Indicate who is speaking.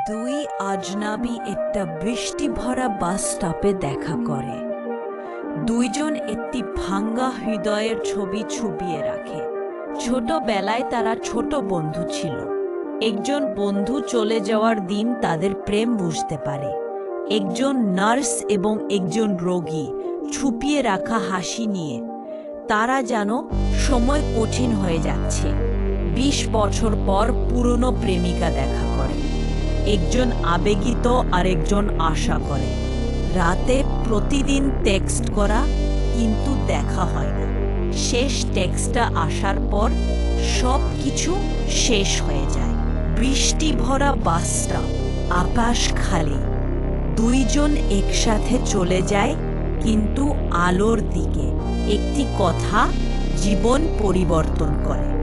Speaker 1: দুই আজনাবি একটা বৃষ্টি ভরা বাস স্টপে দেখা করে। দুইজন একটি ভাঙ্গা হৃদয়ের ছবি ছুপিয়ে রাখে। ছোটবেলায় তারা ছোট বন্ধু ছিল। একজন বন্ধু চলে যাওয়ার দিন তাদের প্রেম বুঝতে পারে। একজন নার্স এবং একজন রোগী ছুপিয়ে রাখা হাসি নিয়ে। তারা যেন সময় কঠিন হয়ে যাচ্ছে। ২০ বছর পর পুরনো প্রেমিকা দেখা করে। একজন আবেগিত আর একজন আশা করে। রাতে প্রতিদিন টেক্সট করা, কিন্তু দেখা হয় না। শেষ টেক্সটটা আসার পর সব কিছু শেষ হয়ে যায়। বৃষ্টি ভরা বাসটা, আকাশ খালি। দুইজন একসাথে চলে যায়, কিন্তু আলোর দিকে। একটি কথা জীবন পরিবর্তন করে।